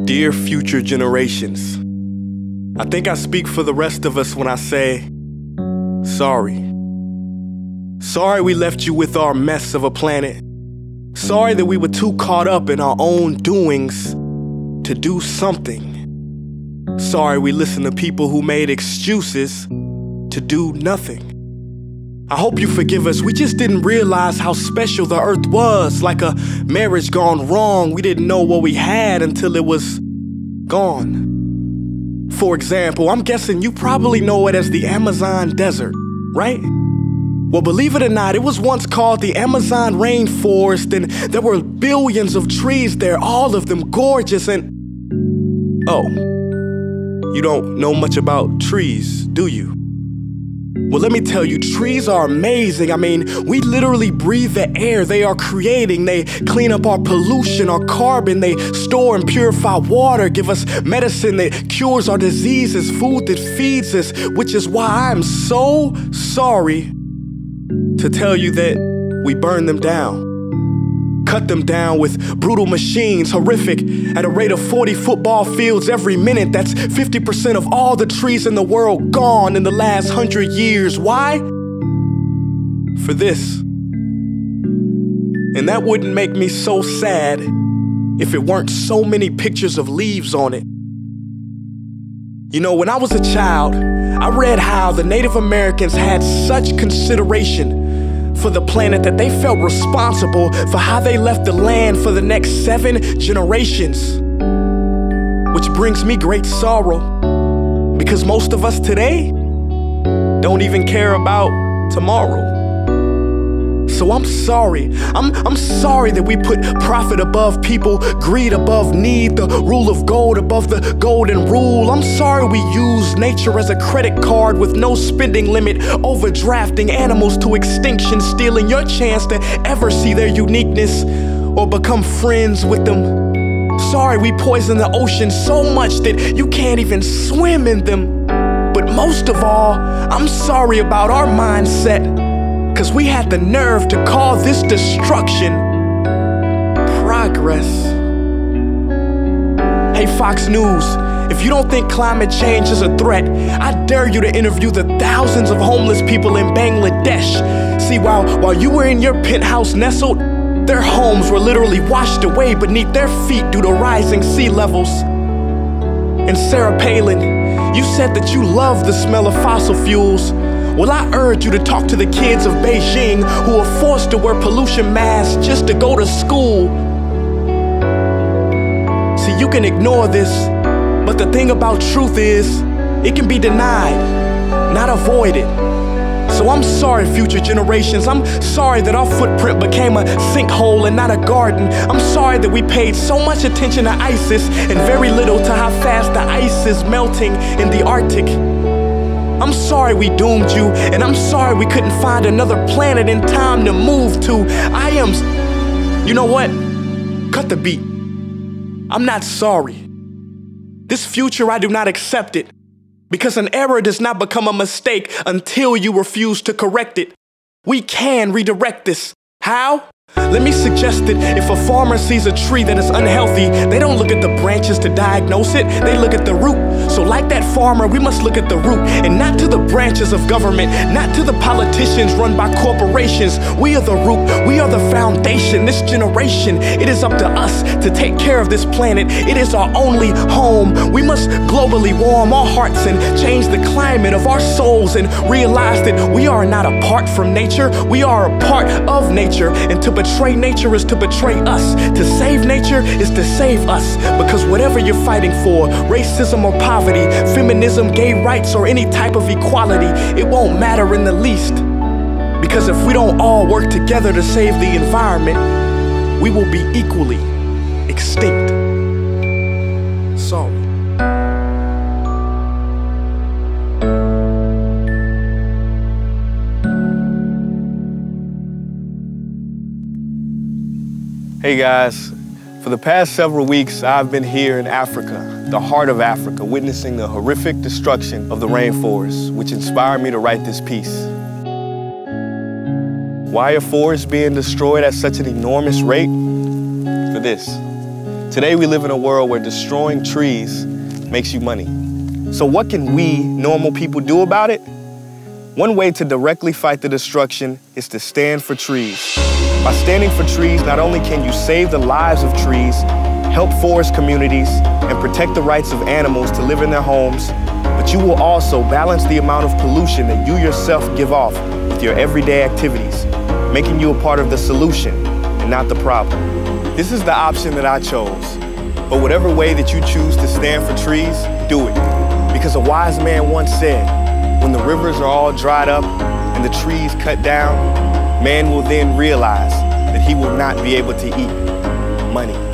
Dear future generations, I think I speak for the rest of us when I say, sorry. Sorry we left you with our mess of a planet. Sorry that we were too caught up in our own doings to do something. Sorry we listened to people who made excuses to do nothing. I hope you forgive us. We just didn't realize how special the earth was. Like a marriage gone wrong, we didn't know what we had until it was gone. For example, I'm guessing you probably know it as the Amazon desert, right? Well, believe it or not, it was once called the Amazon rainforest, and there were billions of trees there, all of them gorgeous. And oh, you don't know much about trees, do you? Well, let me tell you, trees are amazing. I mean, we literally breathe the air they are creating. They clean up our pollution, our carbon. They store and purify water, give us medicine that cures our diseases, food that feeds us, which is why I'm so sorry to tell you that we burn them down. Cut them down with brutal machines, horrific, at a rate of 40 football fields every minute. That's 50% of all the trees in the world gone in the last 100 years. Why? For this. And that wouldn't make me so sad if it weren't so many pictures of leaves on it. You know, when I was a child, I read how the Native Americans had such consideration for the planet that they felt responsible for how they left the land for the next 7 generations. Which brings me great sorrow, because most of us today don't even care about tomorrow. So I'm sorry. I'm sorry that we put profit above people, greed above need, the rule of gold above the golden rule. I'm sorry we use nature as a credit card with no spending limit, overdrafting animals to extinction, stealing your chance to ever see their uniqueness or become friends with them. Sorry we poison the ocean so much that you can't even swim in them. But most of all, I'm sorry about our mindset, 'cause we had the nerve to call this destruction progress. Hey Fox News, if you don't think climate change is a threat, I dare you to interview the thousands of homeless people in Bangladesh. See, while you were in your penthouse nestled, their homes were literally washed away beneath their feet due to rising sea levels. And Sarah Palin, you said that you love the smell of fossil fuels. Well, I urge you to talk to the kids of Beijing who are forced to wear pollution masks just to go to school. See, you can ignore this, but the thing about truth is, it can be denied, not avoided. So I'm sorry, future generations. I'm sorry that our footprint became a sinkhole and not a garden. I'm sorry that we paid so much attention to ISIS and very little to how fast the ice is melting in the Arctic. I'm sorry we doomed you, and I'm sorry we couldn't find another planet in time to move to. You know what? Cut the beat. I'm not sorry. This future, I do not accept it, because an error does not become a mistake until you refuse to correct it. We can redirect this. How? Let me suggest that if a farmer sees a tree that is unhealthy, they don't look at the branches to diagnose it, they look at the root. So like that farmer, we must look at the root, and not to the branches of government, not to the politicians run by corporations. We are the root, we are the foundation. This generation, it is up to us to take care of this planet. It is our only home. We must globally warm our hearts and change the climate of our souls and realize that we are not apart from nature, we are a part of nature. And to betray nature is to betray us. To save nature is to save us. Because whatever you're fighting for, racism or poverty, feminism, gay rights, or any type of equality, it won't matter in the least. Because if we don't all work together to save the environment, we will be equally extinct. Sorry. Hey guys, for the past several weeks, I've been here in Africa, the heart of Africa, witnessing the horrific destruction of the rainforest, which inspired me to write this piece. Why are forests being destroyed at such an enormous rate? For this. Today we live in a world where destroying trees makes you money. So what can we, normal people, do about it? One way to directly fight the destruction is to stand for trees. By standing for trees, not only can you save the lives of trees, help forest communities, and protect the rights of animals to live in their homes, but you will also balance the amount of pollution that you yourself give off with your everyday activities, making you a part of the solution and not the problem. This is the option that I chose. But whatever way that you choose to stand for trees, do it. Because a wise man once said, when the rivers are all dried up and the trees cut down, man will then realize that he will not be able to eat money.